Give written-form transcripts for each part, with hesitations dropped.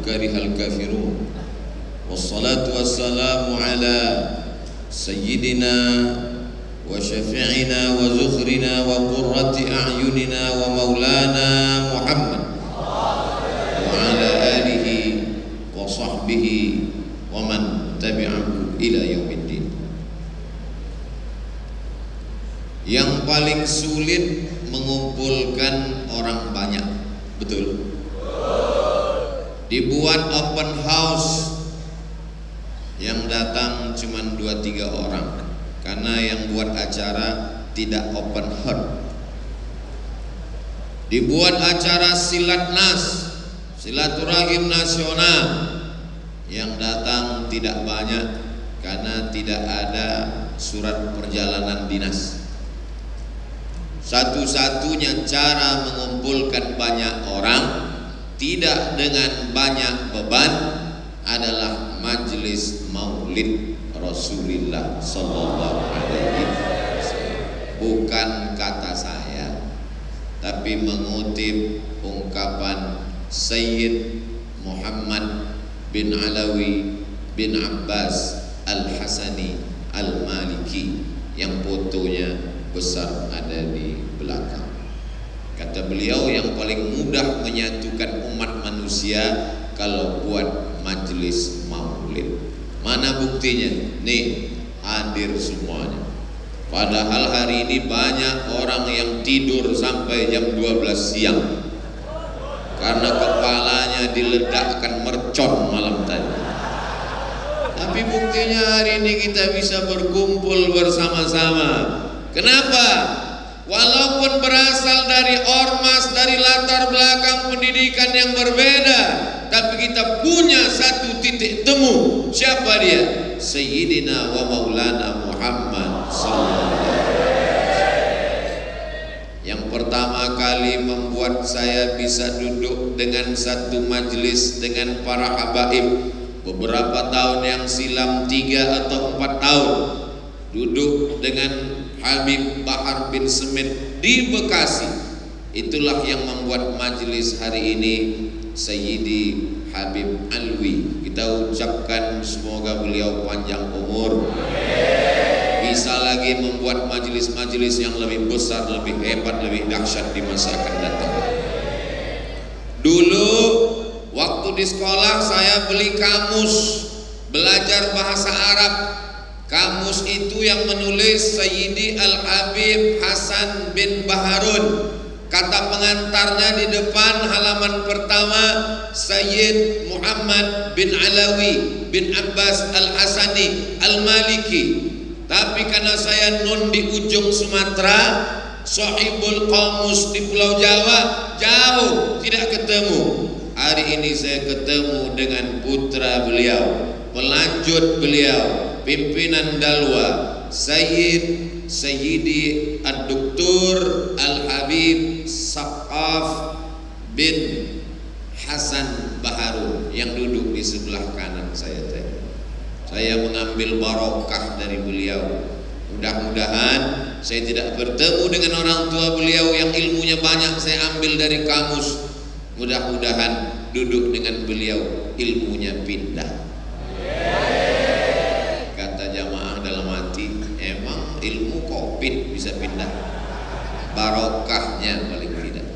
karihal kafirun. Wassalatu wassalamu ala sayyidina wa syafi'ina wa zukhrina wa qurrati a'yunina wa maulana Muhammad wa ala alihi wa sahbihi wa man tabi'ahu ila yaumiddin. Yang paling sulit mengumpulkan orang banyak, betul? Dibuat open house, yang datang cuma 2-3 orang, karena yang buat acara tidak open house. Dibuat acara silatnas, silaturahim nasional, yang datang tidak banyak karena tidak ada surat perjalanan dinas. Satu-satunya cara mengumpulkan banyak orang tidak dengan banyak beban adalah majelis maulid Rasulullah sallallahu alaihi wasallam. Bukan kata saya, tapi mengutip ungkapan Sayyid Muhammad bin Alawi bin Abbas Al-Hasani Al-Maliki yang fotonya besar ada di belakang. Kata beliau, yang paling mudah menyatukan umat manusia kalau buat majelis maulid. Mana buktinya? Nih, hadir semuanya. Padahal hari ini banyak orang yang tidur sampai jam 12 siang karena kepalanya diledakkan mercon malam tadi. Tapi buktinya hari ini kita bisa berkumpul bersama-sama. Kenapa? Walaupun berasal dari ormas, dari latar belakang pendidikan yang berbeda, tapi kita punya satu titik temu. Siapa dia? Sayyidina wa maulana Muhammad sallallahu alaihi wasallam. Yang pertama kali membuat saya bisa duduk dengan satu majelis dengan para habaib beberapa tahun yang silam, 3 atau 4 tahun, duduk dengan Habib Bahar bin Smith di Bekasi. Itulah yang membuat majelis hari ini Sayyidi Habib Alwi. Kita ucapkan semoga beliau panjang umur, bisa lagi membuat majelis-majelis yang lebih besar, lebih hebat, lebih dahsyat di masa akan datang. Dulu waktu di sekolah saya beli kamus belajar bahasa Arab. Kamus itu yang menulis Sayyidi Al-Habib Hasan bin Baharun. Kata pengantarnya di depan halaman pertama Sayyid Muhammad bin Alawi bin Abbas Al-Hasani Al-Maliki. Tapi karena saya nun di ujung Sumatera, Sohibul Qamus di Pulau Jawa, jauh tidak ketemu. Hari ini saya ketemu dengan putra beliau, pelanjut beliau, pimpinan Dalwa, Sayyidi Ad-Doktor Al-Habib Saqaf bin Hasan Baharun yang duduk di sebelah kanan saya tadi. Saya mengambil barokah dari beliau. Mudah-mudahan saya tidak bertemu dengan orang tua beliau yang ilmunya banyak saya ambil dari kamus. Mudah-mudahan duduk dengan beliau ilmunya pindah. Kata jamaah dalam hati, emang ilmu COVID bisa pindah? Barokahnya paling tidak.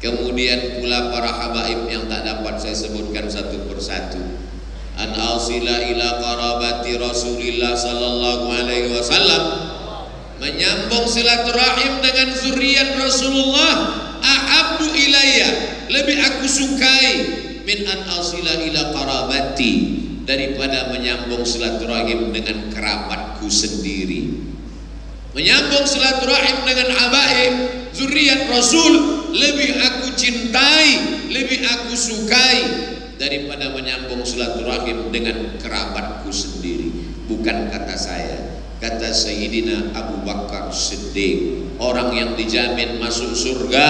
Kemudian pula para habaib yang tak dapat saya sebutkan satu persatu. An ausila ila qarabati Rasulillah sallallahu alaihi wasallam, menyambung silaturahim dengan zuriat Rasulullah. Ahabbu ilayya, lebih aku sukai min an ausila ila qarabati, daripada menyambung silaturahim dengan kerabatku sendiri. Menyambung silaturahim dengan habaib zuriat Rasul lebih aku cintai, lebih aku sukai daripada menyambung silaturahim dengan kerabatku sendiri. Bukan kata saya, kata Sayyidina Abu Bakar Siddiq, orang yang dijamin masuk surga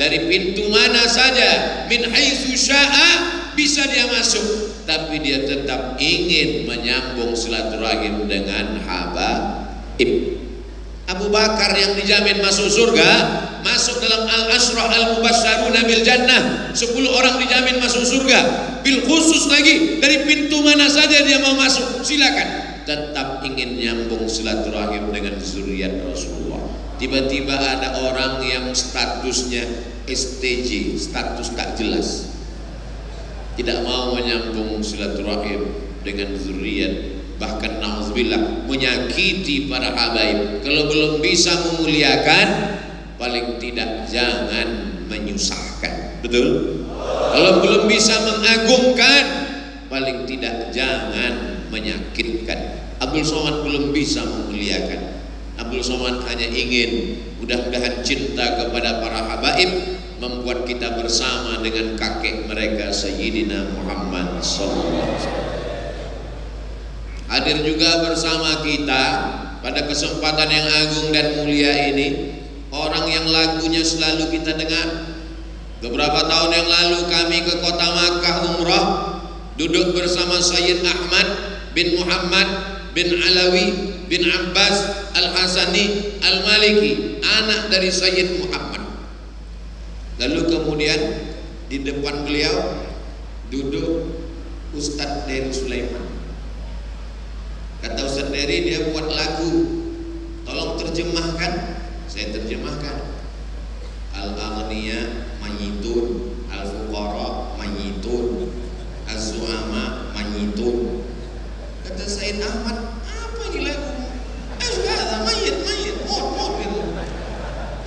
dari pintu mana saja, min haitsu syaa, bisa dia masuk, tapi dia tetap ingin menyambung silaturahim dengan habaib. Abu Bakar yang dijamin masuk surga, masuk dalam al-asra al-mubasysyaruna bil jannah, 10 orang dijamin masuk surga. bil khusus lagi, dari pintu mana saja dia mau masuk silakan, tetap ingin nyambung silaturahim dengan zuriat Rasulullah. Tiba-tiba ada orang yang statusnya STJ, status tak jelas, tidak mau menyambung silaturahim dengan zuriat, bahkan na'udzubillah menyakiti para habaib. Kalau belum bisa memuliakan, paling tidak jangan menyusahkan, betul? Kalau belum bisa mengagungkan, paling tidak jangan menyakitkan. Abdul Somad belum bisa memuliakan. Abdul Somad hanya ingin mudah-mudahan cinta kepada para habaib membuat kita bersama dengan kakek mereka Sayyidina Muhammad SAW. Hadir juga bersama kita pada kesempatan yang agung dan mulia ini orang yang lagunya selalu kita dengar. Beberapa tahun yang lalu kami ke kota Makkah umrah, duduk bersama Sayyid Ahmad bin Muhammad bin Alawi bin Abbas Al-Hasani Al-Maliki, anak dari Sayyid Muhammad. Lalu kemudian di depan beliau duduk Ustadz Dery Sulaiman. Kata Ustadz Dery, dia buat lagu, tolong terjemahkan. Saya terjemahkan. Al-aghniya mayitun, al-fuqara mayitun, az-zu'ama mayitun. Kata Sayyid Ahmad, apa ini lagu? Ada mayit, mut gitu.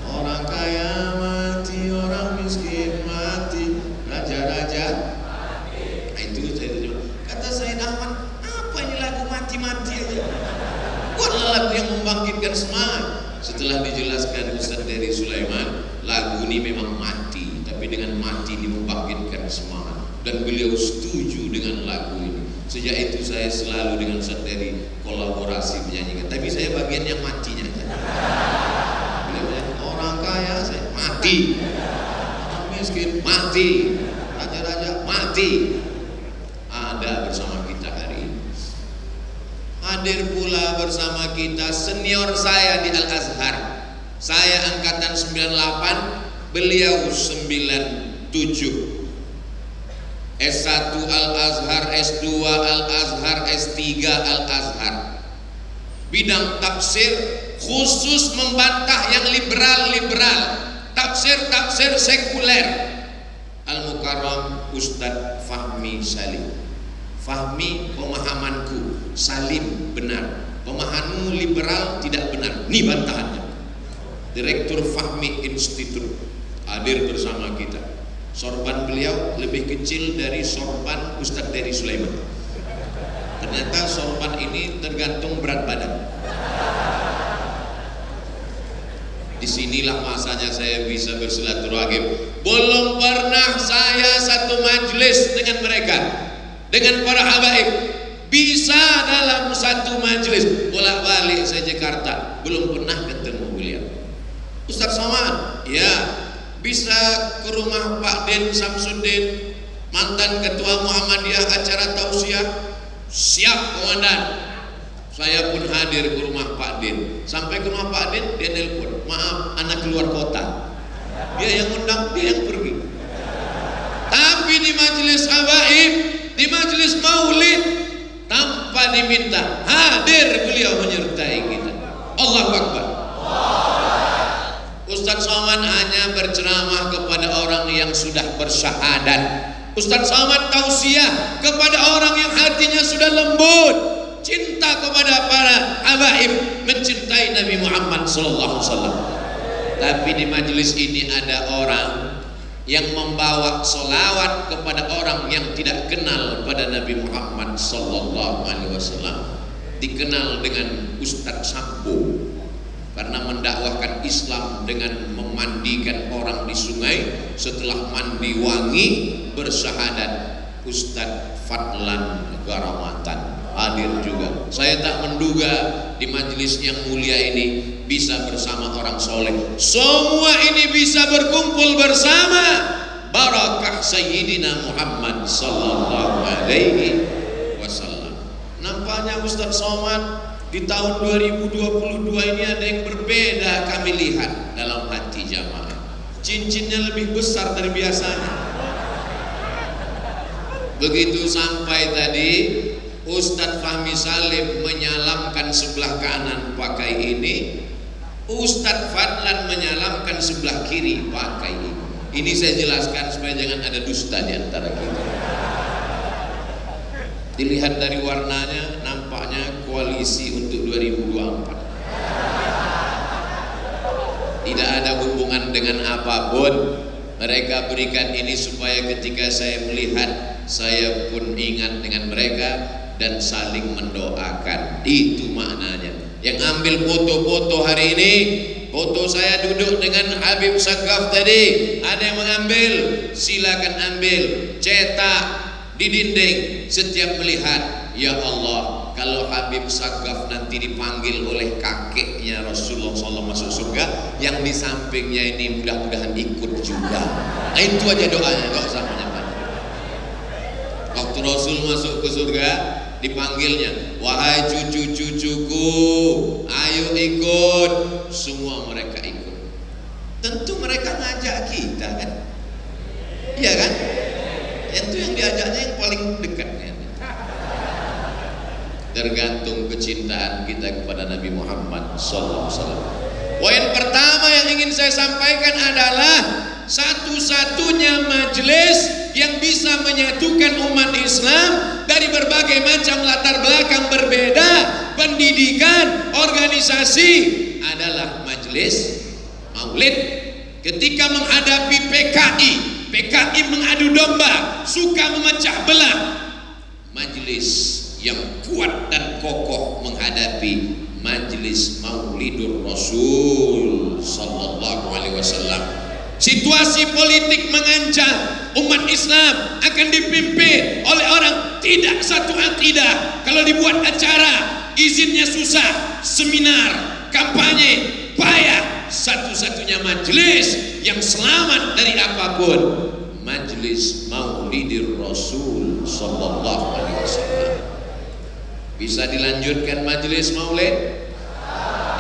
Orang kaya mati, orang miskin mati, raja-raja mati. Nah, itu saya terjemah. Kata Sayyid Ahmad, apa ini lagu mati-mati aja? Buatlah lagu yang membangkitkan semangat. Setelah dijelaskan Ustadz Dery Sulaiman, lagu ini memang mati, tapi dengan mati ini membangkitkan semangat, dan beliau setuju dengan lagu ini. Sejak itu saya selalu dengan Ustadz Dery kolaborasi menyanyikan, tapi saya bagian yang matinya aja. Orang kaya saya mati, orang miskin mati, raja-raja mati. Ada bersama kita hari ini. Hadir pula bersama kita senior saya di Al-Azhar. Saya angkatan 98, beliau 97. S1 Al-Azhar, S2 Al-Azhar, S3 Al-Azhar. Bidang tafsir khusus membantah yang liberal-liberal, tafsir-tafsir sekuler. Al-Mukarram Ustadz Fahmi Salim. Fahmi pemahamanku, Salim benar, pemahamanmu liberal tidak benar. Ini bantahannya. Direktur Fahmi Institute hadir bersama kita. Sorban beliau lebih kecil dari sorban Ustadz Dery Sulaiman. Ternyata sorban ini tergantung berat badan. Disinilah masanya saya bisa bersilaturahim. Belum pernah saya satu majelis dengan mereka, dengan para habaib, bisa dalam satu majelis bolak-balik saya Jakarta, belum pernah ketemu beliau. Ustadz Somad, ya, bisa ke rumah Pak Den Samsudin, mantan ketua Muhammadiyah acara tausiah. Siap komandan. Saya pun hadir ke rumah Pak Den. Sampai ke rumah Pak Den, dia nelpon, maaf anak keluar kota. Dia yang undang, dia yang pergi. Tapi di majelis habaib, di majelis maulid, tanpa diminta, hadir beliau menyertai kita. Allahu Akbar. Ustadz Somad hanya berceramah kepada orang yang sudah bersyahadat. Ustadz Somad tausiah kepada orang yang hatinya sudah lembut, cinta kepada para habaib, mencintai Nabi Muhammad SAW. Tapi di majelis ini ada orang yang membawa solawat kepada orang yang tidak kenal pada Nabi Muhammad SAW. Dikenal dengan Ustadz Sambo, karena mendakwahkan Islam dengan memandikan orang di sungai. Setelah mandi wangi bersyahadat. Ustadz Fadlan Garamatan hadir juga. Saya tak menduga di majelis yang mulia ini bisa bersama orang soleh. Semua ini bisa berkumpul bersama barakah Sayyidina Muhammad sallallahu alaihi wasallam. Nampaknya Ustadz Somad di tahun 2022 ini ada yang berbeda kami lihat dalam hati jamaah. Cincinnya lebih besar dari biasanya. Begitu sampai tadi, Ustadz Fahmi Salim menyalamkan sebelah kanan pakai ini, Ustadz Fadlan menyalamkan sebelah kiri pakai ini. Ini saya jelaskan supaya jangan ada dusta di antara kita. Dilihat dari warnanya, nampaknya koalisi untuk 2024. Tidak ada hubungan dengan apapun. Mereka berikan ini supaya ketika saya melihat, saya pun ingat dengan mereka dan saling mendoakan. Itu maknanya. Yang ambil foto-foto hari ini, foto saya duduk dengan Habib Sagaf tadi, ada yang mengambil, silakan ambil, cetak di dinding. Setiap melihat, ya Allah, kalau Habib Sagaf nanti dipanggil oleh kakeknya Rasulullah SAW masuk surga, yang di sampingnya ini mudah-mudahan ikut juga. Nah, itu aja doanya, gak usah banyak-banyak. Waktu Rasul masuk ke surga, dipanggilnya, wahai cucu-cucuku, ayo ikut. Semua mereka ikut. Tentu mereka ngajak kita kan, iya kan? Itu yang diajaknya yang paling dekat kan? Tergantung kecintaan kita kepada Nabi Muhammad SAW. Poin pertama yang ingin saya sampaikan adalah satu-satunya majelis yang bisa menyatukan umat Islam dari berbagai macam latar belakang berbeda, pendidikan, organisasi, adalah majelis Maulid. Ketika menghadapi PKI mengadu domba, suka memecah belah, majelis yang kuat dan kokoh menghadapi majelis Maulidur Rasul sallallahu alaihi wasallam. Situasi politik mengancam umat Islam akan dipimpin oleh orang tidak satu akidah. Kalau dibuat acara, izinnya susah, seminar, kampanye, payah. Satu-satunya majelis yang selamat dari apapun, majelis Maulidur Rasul sallallahu alaihi wasallam. Bisa dilanjutkan majelis maulid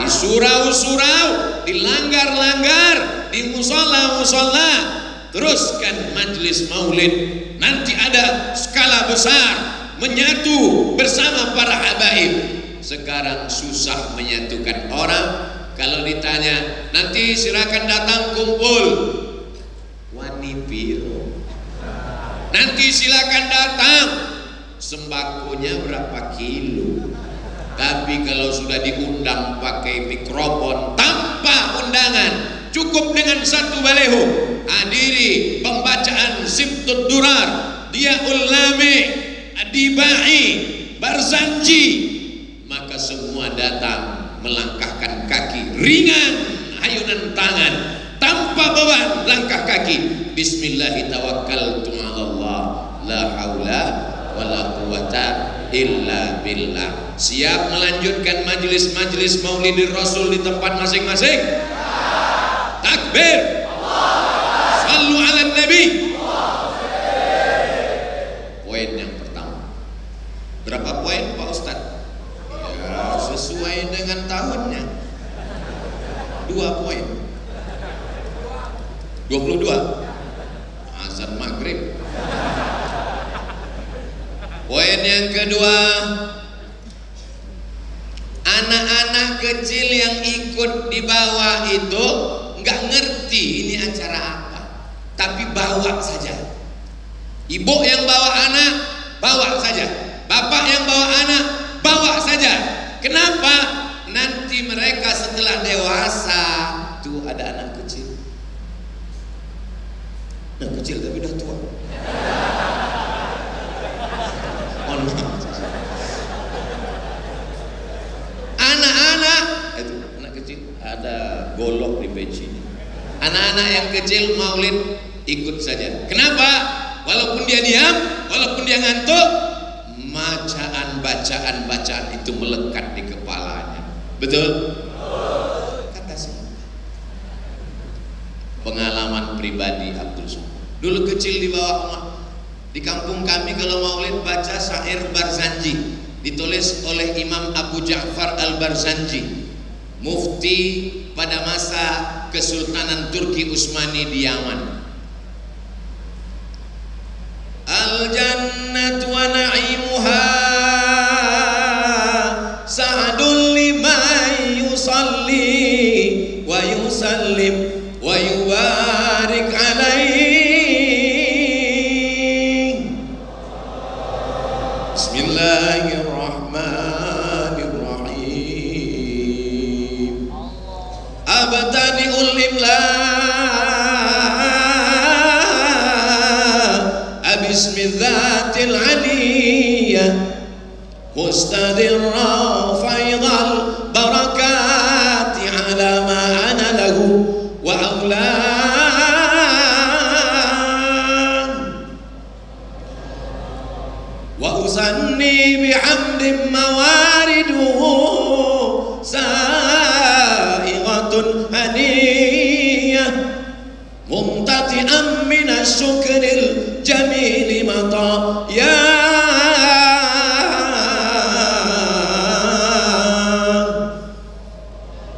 di surau-surau, di langgar-langgar, di musola-musola. Teruskan majelis maulid. Nanti ada skala besar, menyatu bersama para habaib. Sekarang susah menyatukan orang. Kalau ditanya, nanti silakan datang kumpul, wani piro. Nanti silakan datang, sembakonya berapa kilo. Tapi kalau sudah diundang pakai mikrofon tanpa undangan, cukup dengan satu baleho, hadiri pembacaan Sibtud Durar, Diaul Lami, Adibai, Barzanji, maka semua datang melangkahkan kaki ringan, ayunan tangan tanpa beban langkah kaki. Bismillahirrahmanirrahim, la haula wala quwata illa billah. Siap melanjutkan majelis-majelis Maulidur Rasul di tempat masing-masing? Takbir, sallu ala nabi. Poin yang pertama. Berapa poin Pak Ustadz? Ya, sesuai dengan tahunnya. 2 poin. 22 azan maghrib. Poin yang kedua, anak-anak kecil yang ikut di bawah itu nggak ngerti ini acara apa, tapi bawa saja. Ibu yang bawa anak, bawa saja. Bapak yang bawa anak, bawa saja. Kenapa? Nanti mereka setelah dewasa, tuh ada anak kecil. Anak kecil tapi udah tua. Anak-anak itu anak kecil ada golok di peci. Anak-anak yang kecil maulid ikut saja. Kenapa? Walaupun dia diam, walaupun dia ngantuk, bacaan itu melekat di kepalanya. Betul? Kata siapa? Pengalaman pribadi Abdul Somad. Dulu kecil di bawah rumah, di kampung kami kalau maulid baca syair Barzanji, ditulis oleh Imam Abu Ja'far Al-Barzanji, mufti pada masa Kesultanan Turki Utsmani di Yaman. Al-Jannah Bismillahirrahmanirrahim. Abtadi'ul imla bismidzatil aliyah mustadirra faidal barakati ala ma ana lahu wa aulan wa usanni bihamdin mawariduhu sa'iqatun haniyah mumtati'an minasyukril jamili mata ya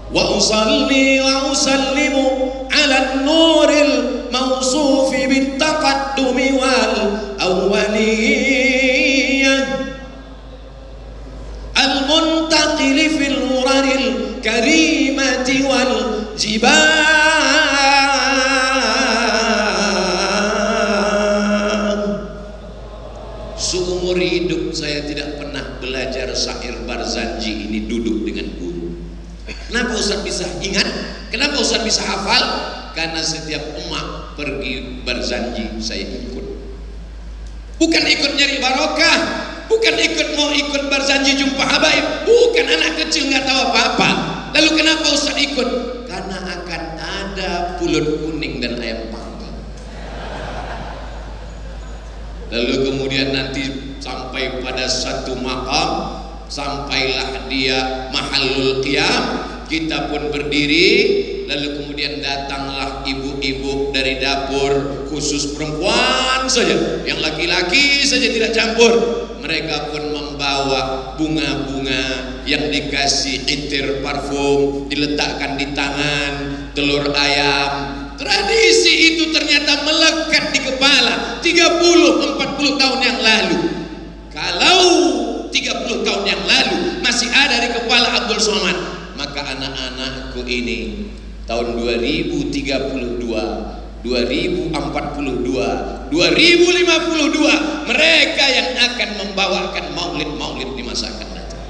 wa usalli wa usallimu ala nuril mawsufi bittaqaddumi wal awwaliyah al muntaqili fil uraril karimati wal jibal. Seumur hidup saya tidak pernah belajar syair Barzanji ini duduk dengan guru. Kenapa Ustaz bisa ingat? Kenapa Ustaz bisa hafal? Karena setiap emak pergi Barzanji saya ikut. Bukan ikut nyari barokah, bukan mau ikut Barzanji jumpa habaib, bukan anak kecil nggak tahu apa-apa. Lalu kenapa Ustaz ikut? Karena akan ada pulut kuning dan ayam panggang. Lalu kemudian nanti sampai pada satu makam, sampailah dia mahallul qiyam, kita pun berdiri. Lalu kemudian datanglah ibu-ibu dari dapur, khusus perempuan saja, yang laki-laki saja tidak campur. Mereka pun membawa bunga-bunga yang dikasih itir parfum, diletakkan di tangan, telur ayam. Tradisi itu ternyata melekat di kepala 30-40 tahun yang lalu. Kalau 30 tahun yang lalu masih ada di kepala Abdul Somad, maka anak-anakku ini tahun 2032, 2042, 2052 mereka yang akan membawakan maulid-maulid di masa akan datang.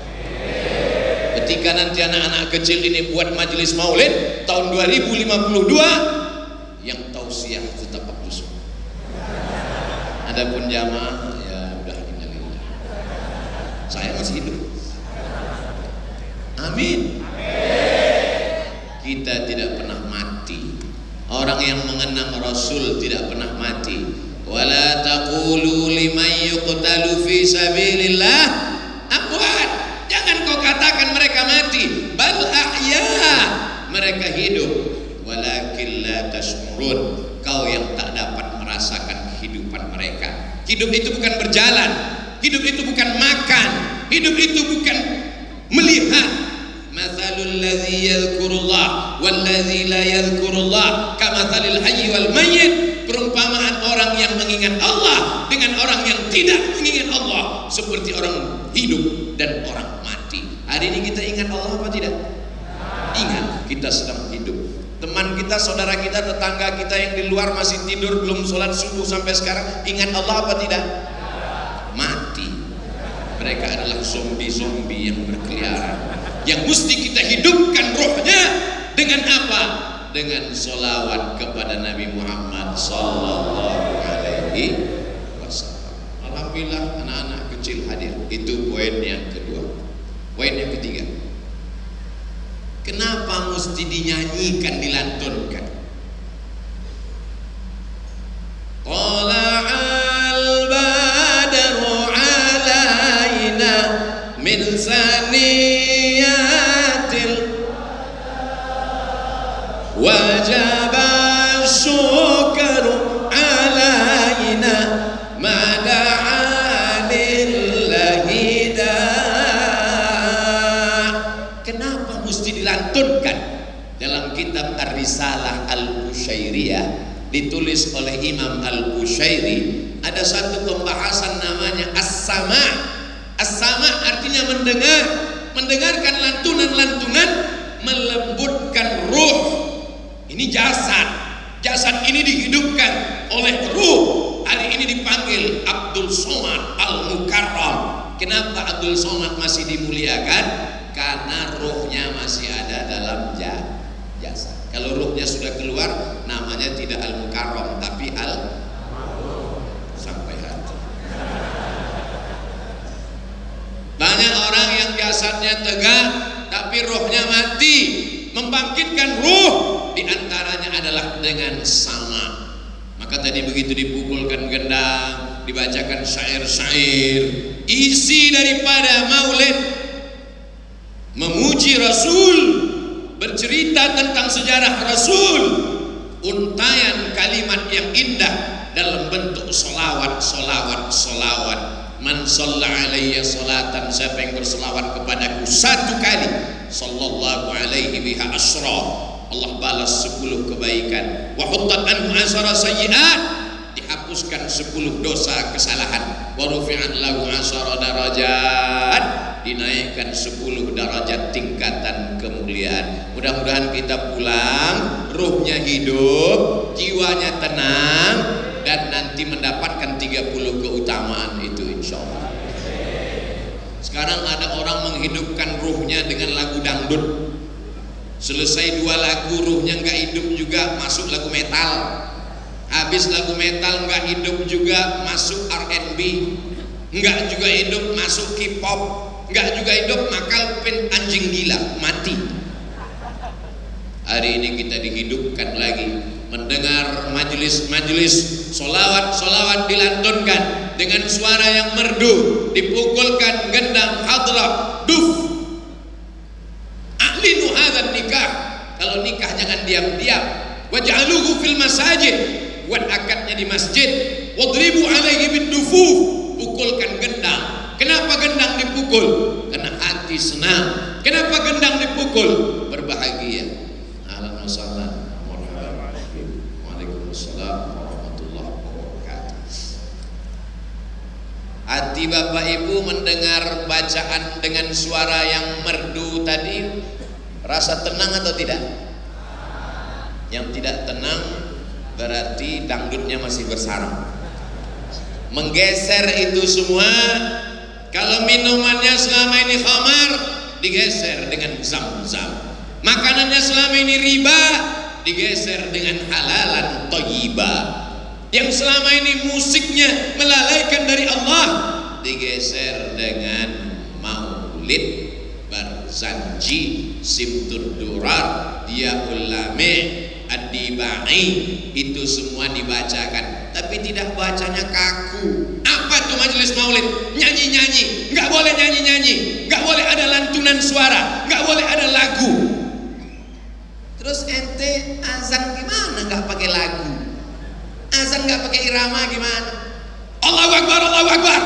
Ketika nanti anak-anak kecil ini buat majelis maulid tahun 2052, yang tausiah tetap Abdul Somad. Adapun jamaah ya udah innalillah. Saya masih hidup. Amin. Kita tidak pernah mati. Orang yang mengenang Rasul tidak pernah mati. Wala taqulu liman yuqtalu fi sabilillah amwat. Jangan kau katakan mereka mati. Bal ahya. Mereka hidup. Walakin la tash'urun. Kau yang tak dapat merasakan kehidupan mereka. Hidup itu bukan berjalan, hidup itu bukan makan, hidup itu bukan melihat. Mathalul ladzi yadhkurullah wal ladzi la yadhkurullah kamathalil hayy wal mayyit. Perumpamaan orang yang mengingat Allah dengan orang yang tidak mengingat Allah seperti orang hidup dan orang mati. Hari ini kita ingat Allah apa tidak? Ingat, kita sedang hidup. Teman kita, saudara kita, tetangga kita yang di luar masih tidur belum sholat subuh sampai sekarang, ingat Allah apa tidak? Mati. Mereka adalah zombie-zombie yang berkeliaran, yang mesti kita hidupkan rohnya dengan apa? Dengan sholawat kepada Nabi Muhammad Sallallahu Alaihi Wasallam. Alhamdulillah anak-anak kecil hadir. Itu poin yang kedua. Poin yang ketiga, kenapa mesti dinyanyikan, dilantunkan? Tala'al badru alaina min saniyatil wajaba syukru alaina mada'a lillahi da. Kenapa mesti dilantunkan? Dalam kitab Ar-Risalah Al-Qushairiyah ditulis oleh Imam Al-Qushairi ada satu pembahasan namanya as-sama'. As-sama' artinya mendengar, mendengarkan lantunan-lantunan melembutkan ruh. Ini jasad, jasad ini dihidupkan oleh ruh. Hari ini dipanggil Abdul Somad Al-Mukarram. Kenapa Abdul Somad masih dimuliakan? Karena ruhnya masih ada dalam jasad. Kalau ruhnya sudah keluar, namanya tidak al-mukarram, tapi sampai hati. Banyak orang yang jasadnya tegak, tapi ruhnya mati. Membangkitkan ruh diantaranya adalah dengan sama. Maka tadi begitu dipukulkan gendang, dibacakan syair-syair, isi daripada maulid memuji Rasul, bercerita tentang sejarah Rasul, untayan kalimat yang indah dalam bentuk solawat. Man shalla alayya salatan, siapa yang berselawat kepadaku satu kali, sallallahu alaihi biha asra, Allah balas 10 kebaikan. Wa huttat anhu asara sayyi'at, dihapuskan 10 dosa kesalahan. Wa rufi'at lahu asara darajat, dinaikkan 10 derajat tingkatan kemuliaan. Mudah-mudahan kita pulang, ruhnya hidup, jiwanya tenang, dan nanti mendapatkan 30 keutamaan itu insyaallah. Sekarang ada orang menghidupkan ruhnya dengan lagu dangdut. Selesai 2 lagu ruhnya nggak hidup juga, masuk lagu metal. Habis lagu metal nggak hidup juga, masuk R&B. Nggak juga hidup, masuk K-pop. Nggak juga hidup, makal anjing gila, mati. Hari ini kita dihidupkan lagi, mendengar majelis solawat dilantunkan dengan suara yang merdu, dipukulkan gendang hadrah duf. A'linu hadzal nikah, kalau nikah jangan diam-diam. Waj'aluhu fil masajid, buat akadnya di masjid. Wadribu alaihi bidufuf, pukulkan gendang. Kenapa gendang dipukul? Karena hati senang. Kenapa gendang dipukul? Berbahagia. Ahlan wa sahlan. Waalaikumsalam warahmatullahi wabarakatuh. Hati Bapak Ibu mendengar bacaan dengan suara yang merdu tadi, rasa tenang atau tidak? Yang tidak tenang berarti dangdutnya masih bersarang. Menggeser itu semua. Kalau minumannya selama ini khamar, digeser dengan zam-zam. Makanannya selama ini riba, digeser dengan halalan thayyibah. Yang selama ini musiknya melalaikan dari Allah, digeser dengan maulid, barzanji, simtud durar, diaul lami, ad-dibai, itu semua dibacakan. Tapi tidak bacanya kaku. Apa tuh majelis maulid? Nyanyi-nyanyi. Nggak boleh nyanyi-nyanyi, nggak boleh ada lantunan suara, nggak boleh ada lagu. Terus ente azan gimana nggak pakai lagu? Azan nggak pakai irama gimana? Allahu Akbar, Allahu Akbar.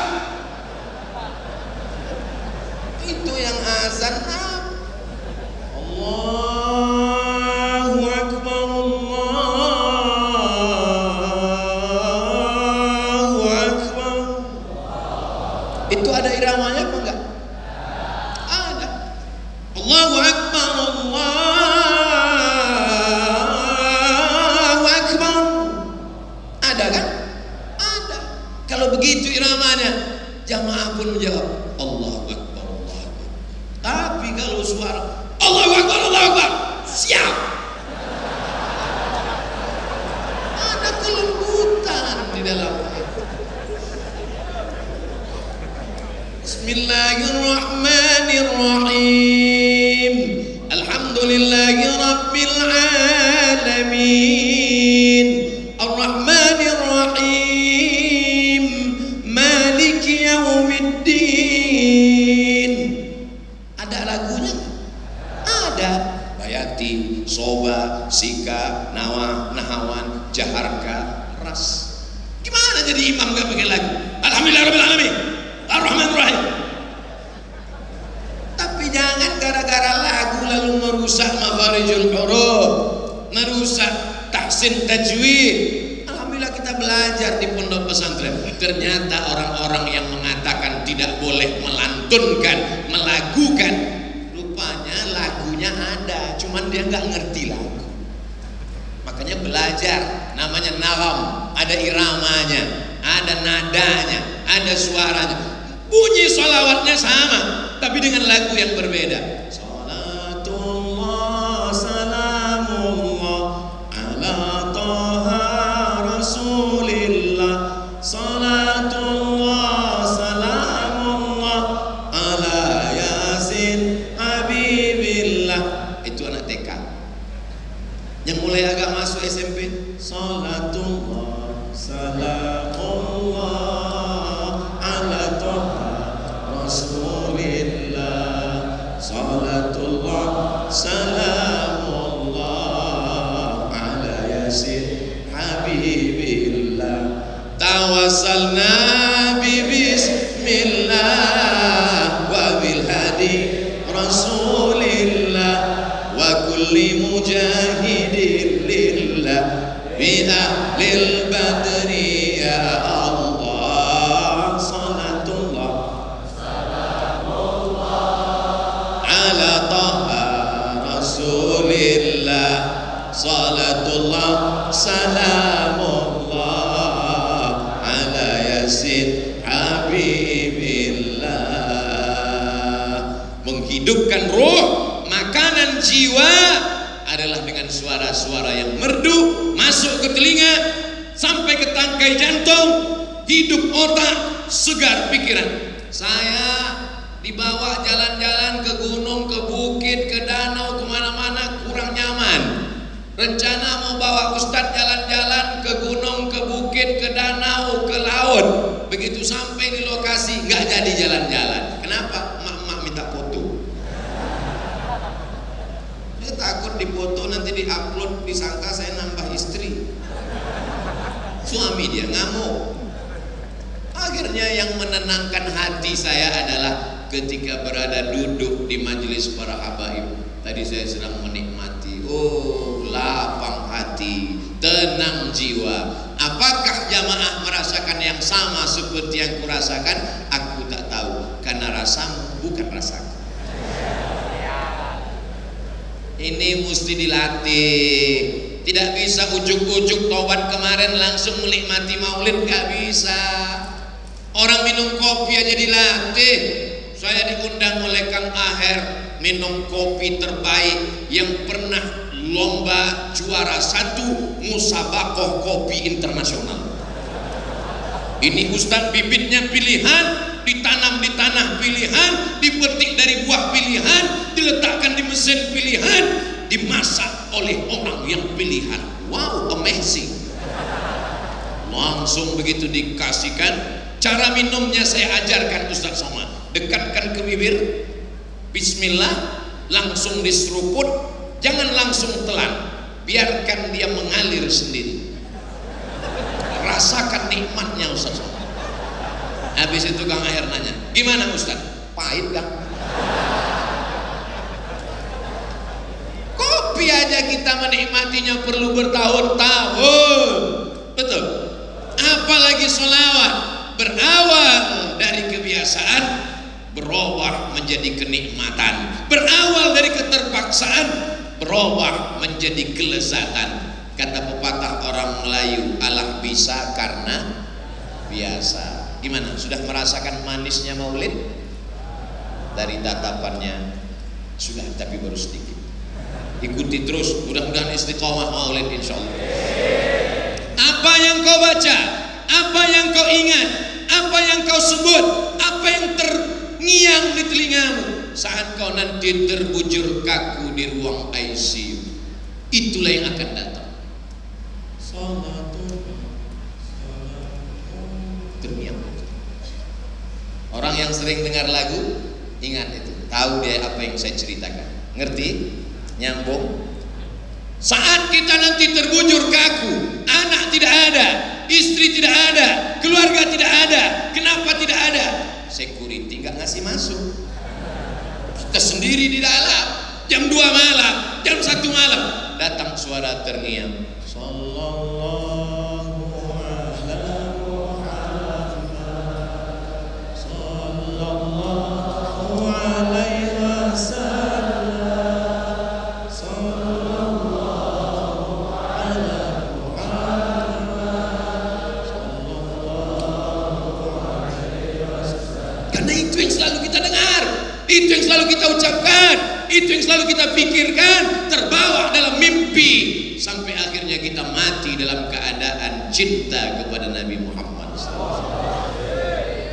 Itu yang azan Allahu Akbar, Allahu Akbar. Itu ada iramanya apa enggak? Ada. Allahu Akbar, Allahu Akbar. Ada kan? Ada. Kalau begitu iramanya, jamaah pun menjawab Allahu Akbar, Allahu Akbar. Tapi kalau suara Allahu Akbar, Allahu Akbar, siap. Ada kelembutan di dalamnya. Bismillahirrahmanirrahim. Alhamdulillahi Rabbil alamin. Ar-Rahmanir-Rahim. Maliki yaumiddin. Ada lagunya? Ada. Bayati, Soba, Sika, Nawa, Nahawan, Jaharka, Ras. Gimana jadi imam gak pakai lagu? Alhamdulillah Rabbil alamin. Ar-Rahmanir-Rahim. Tapi jangan gara-gara lagu lalu merusak makharijul huruf, merusak tahsin tajwid. Alhamdulillah kita belajar di pondok pesantren. Ternyata orang-orang yang mengatakan tidak boleh melantunkan, melagukan, rupanya lagunya ada, cuman dia nggak ngerti lagu. Makanya belajar, namanya nagam, ada iramanya, ada nadanya, ada suaranya. bunyi sholawatnya sama, tapi dengan lagu yang berbeda. Salatullah salamullah ala toha rasulillah, salatullah salamullah ala yasin habibillah. Itu anak TK. Yang mulai agak masuk SMP, salatullah salamullah ala toha rasulillah, salatullah salamullah ala yasin habibillah. Tawassalna bi bismillah wa bil hadi rasulillah wa kulli mujahidin lillah bi ahlil badri ya Allah. Salatullah ala taha rasulillah, salatullah salamullah ala yasin habibillah. Menghidupkan ruh, makanan jiwa adalah dengan suara-suara yang merdu masuk ke telinga sampai ke tangkai jantung, hidup otak, segar pikiran. Saya dibawa jalan-jalan ke gunung, ke bukit, ke danau, kemana-mana kurang nyaman. Rencana mau bawa Ustadz jalan-jalan ke gunung, ke bukit, ke danau, ke laut. Begitu sampai di lokasi nggak jadi jalan-jalan. Kenapa? Emak-emak minta foto. Dia takut dipoto nanti diupload, disangka saya nambah istri. Suami dia ngamuk. Akhirnya yang menenangkan hati saya adalah ketika berada duduk di majelis para habaib. Tadi saya sedang menikmati, oh lapang hati, tenang jiwa. Apakah jamaah merasakan yang sama seperti yang kurasakan? Aku tak tahu, karena rasamu bukan rasaku. Ini mesti dilatih. Tidak bisa ujuk-ujuk tobat kemarin langsung menikmati maulid, gak bisa. Orang minum kopi aja dilatih. Saya diundang oleh Kang Aher minum kopi terbaik yang pernah lomba juara 1 musabakoh kopi internasional. Ini Ustadz bibitnya pilihan, ditanam di tanah pilihan, dipetik dari buah pilihan, diletakkan di mesin pilihan, dimasak oleh orang yang pilihan. Wow, amazing. Langsung begitu dikasihkan, cara minumnya saya ajarkan Ustadz Somad. Dekatkan ke bibir, bismillah, langsung diseruput, jangan langsung telan, biarkan dia mengalir sendiri. Rasakan nikmatnya Ustaz. Habis itu Kang Aher nanya, gimana Ustaz? Pahit kan? Kopi aja kita menikmatinya perlu bertahun-tahun, betul? Apalagi sholawat, berawal dari kebiasaan, berubah menjadi kenikmatan, berawal dari keterpaksaan, berubah menjadi kelezatan. Kata pepatah orang Melayu, alah bisa karena biasa. Gimana? Sudah merasakan manisnya maulid? Dari tatapannya sudah, tapi baru sedikit. Ikuti terus, mudah-mudahan istiqomah maulid insyaallah. Apa yang kau baca, apa yang kau ingat, apa yang kau sebut, apa yang terngiang di telingamu saat kau nanti terbujur kaku di ruang ICU, itulah yang akan datang. Terngiang. Orang yang sering dengar lagu ingat itu, tahu dia apa yang saya ceritakan, ngerti? Nyambung. Saat kita nanti terbujur kaku, anak tidak ada, istri tidak ada, keluarga tidak ada. Kenapa tidak ada? Security nggak ngasih masuk. Kita sendiri di dalam. Jam 2 malam, jam 1 malam datang suara terngiang. Sallallahu ala Muhammad, sallallahu alaihi wasallam, sallallahu ala Muhammad, sallallahu alaihi wasallam. Kan Karena itu yang selalu kita dengar, itu yang selalu kita ucapkan, itu yang selalu kita pikirkan, terbawa dalam mimpi, sampai akhirnya kita mati dalam keadaan cinta kepada Nabi Muhammad SAW.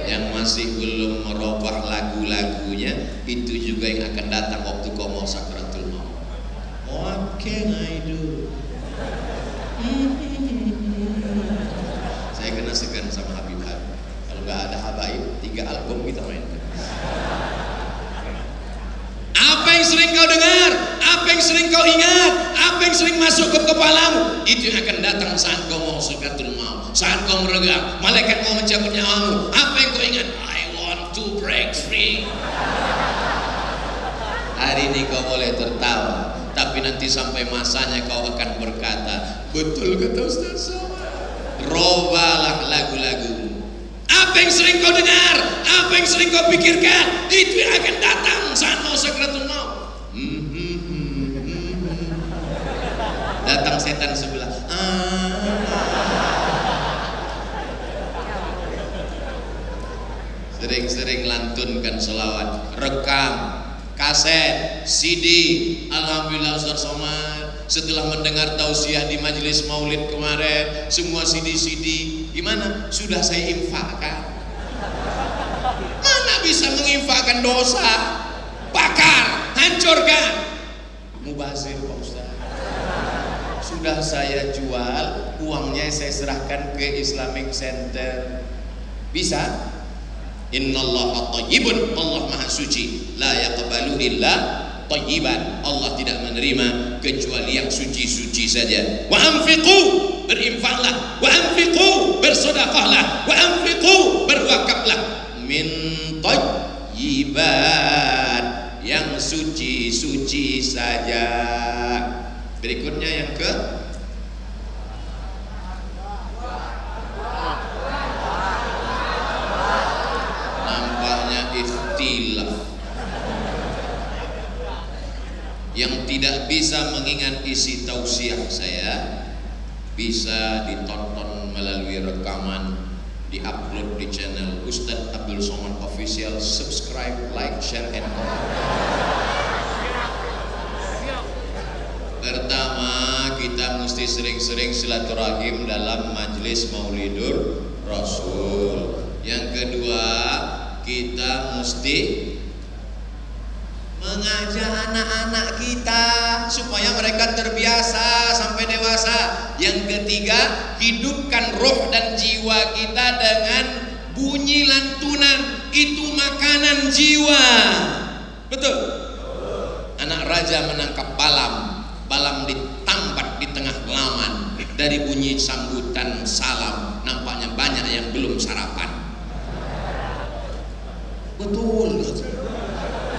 Yang masih belum merubah lagu-lagunya, itu juga yang akan datang waktu kau mau sakratul maut. What can I do? Saya kena segan sama Habib. Kalau nggak ada Habaib, 3 album kita mainkan. Apa yang sering kau dengar, apa yang sering kau ingat, apa yang sering masuk ke kepalamu, itu yang akan datang saat kau mau sakratul maut, saat kau meregang, malaikat mau mencabut nyawamu. Apa yang kau ingat? I want to break free. Hari ini kau boleh tertawa, tapi nanti sampai masanya kau akan berkata, betul kata Ustaz Somad, robalah lagu-lagu. Apa yang sering kau dengar, apa yang sering kau pikirkan, itu yang akan datang saat mau sakratul maut. Datang setan sebelah. Sering-sering lantunkan selawat, rekam, kaset, CD. Alhamdulillah Ustaz Somad, setelah mendengar tausiah di majelis maulid kemarin, semua CD gimana? Sudah saya infakkan. Mana bisa menginfakkan dosa? Bakar, hancurkan. Mubazir Pak Ustaz. Sudah saya jual, uangnya saya serahkan ke Islamic Center. Bisa? Innallaha thayyibun, Allah Maha Suci, la yaqbalu illa thayyiban. Allah tidak menerima kecuali yang suci-suci saja. Wa anfiqu, berinfaklah, wa anfiqu, bersedekahlah, wa anfiqu, berwakaflah, min thayyibat, yang suci-suci saja. Berikutnya yang ke yang tidak bisa mengingat isi tausiah saya, bisa ditonton melalui rekaman, diupload di channel Ustadz Abdul Somad Official. Subscribe, like, share, and comment. Pertama, kita mesti sering-sering silaturahim dalam majelis Maulidur Rasul. Yang kedua, kita mesti mengajak anak-anak kita supaya mereka terbiasa sampai dewasa. Yang ketiga, hidupkan roh dan jiwa kita dengan bunyi lantunan, itu makanan jiwa. Betul? Anak raja menangkap balam ditambat di tengah laman. Dari bunyi sambutan salam, nampaknya banyak yang belum sarapan. Betul.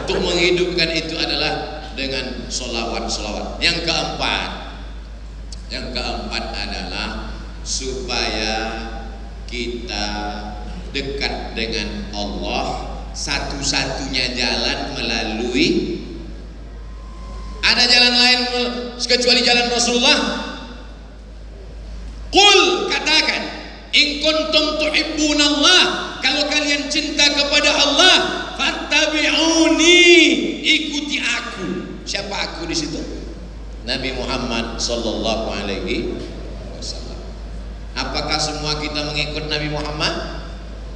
Untuk menghidupkan itu adalah dengan solawat-solawat. Yang keempat adalah supaya kita dekat dengan Allah. Satu-satunya jalan melalui, ada jalan lain kecuali jalan Rasulullah? Qul, katakan, in kuntum tuhibbunallah, kalau kalian cinta kepada Allah, fattabi'uni, ikuti aku. Siapa aku di situ? Nabi Muhammad sallallahu alaihi wasallam. Apakah semua kita mengikut Nabi Muhammad?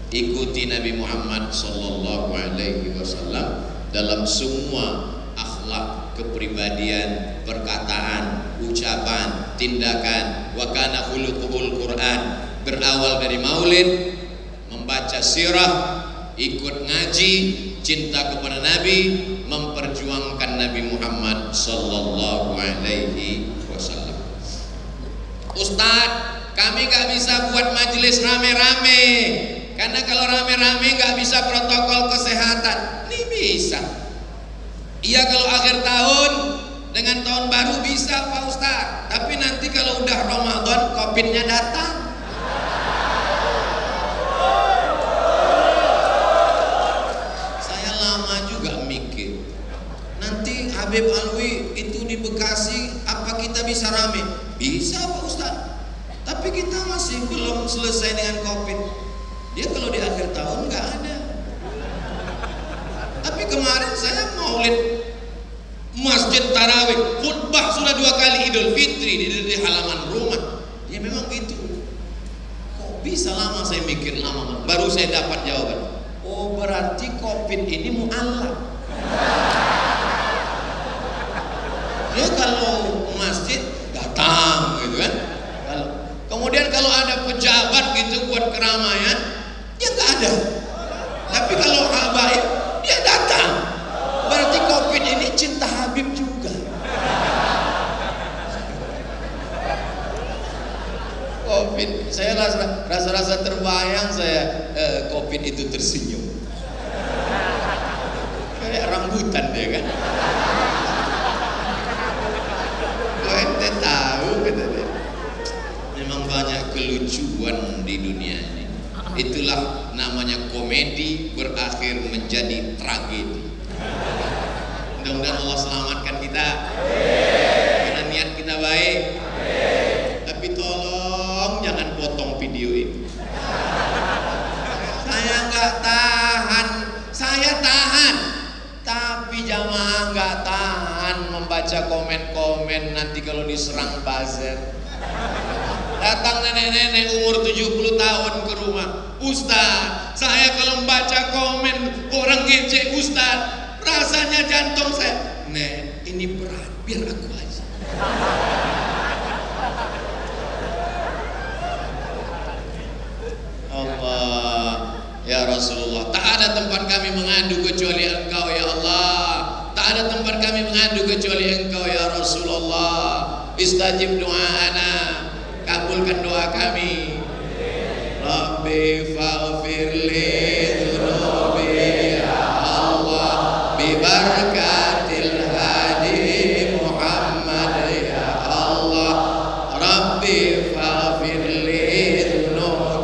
Ikuti Nabi Muhammad sallallahu alaihi wasallam dalam semua akhlak, kepribadian, perkataan, ucapan, tindakan. Wa kana khuluqul Quran, berawal dari maulid, membaca sirah, ikut ngaji, cinta kepada Nabi, memperjuangkan Nabi Muhammad sallallahu alaihi wasallam. Ustaz, kami gak bisa buat majelis rame-rame, karena kalau rame-rame gak bisa protokol kesehatan. Ini bisa. Iya, kalau akhir tahun dengan tahun baru bisa Pak Ustaz, tapi nanti kalau udah Ramadan Covid-nya datang. Habib Alwi itu di Bekasi, apa kita bisa rame? Bisa Pak Ustaz, tapi kita masih belum selesai dengan Covid. Dia kalau di akhir tahun nggak ada. kemarin saya maulid Masjid Tarawih, khutbah sudah 2 kali Idul Fitri di halaman rumah. Ya memang gitu. Kok bisa lama saya mikir lama, baru saya dapat jawaban. Oh berarti COVID ini mu'allaf. Ya kalau masjid datang gitu kan. Kemudian kalau ada pejabat gitu buat keramaian, ya nggak ada. Tapi kalau habaib, dia datang. Berarti COVID ini cinta Habib juga. COVID, saya rasa terbayang saya COVID itu tersenyum. Kayak rambutan dia kan. Ente tahu kata dia. Memang banyak kelucuan di dunia ini. Itulah namanya komedi berakhir menjadi tragedi. Mudah-mudahan Allah selamatkan kita. Karena niat kita baik. Tapi tolong jangan potong video ini. Saya nggak tahan. Saya tahan. Tapi jamaah nggak tahan membaca komen-komen nanti kalau diserang buzzer. Datang nenek-nenek umur 70 tahun ke rumah. Ustaz, saya kalau membaca komen orang ngejek Ustaz, rasanya jantung saya. Nek, ini berat, biar aku aja. Allah, ya Rasulullah, tak ada tempat kami mengadu kecuali Engkau ya Allah. Tak ada tempat kami mengadu kecuali Engkau ya Rasulullah. Istajib doa'ana, kabulkan doa kami. Rabbi fa'fi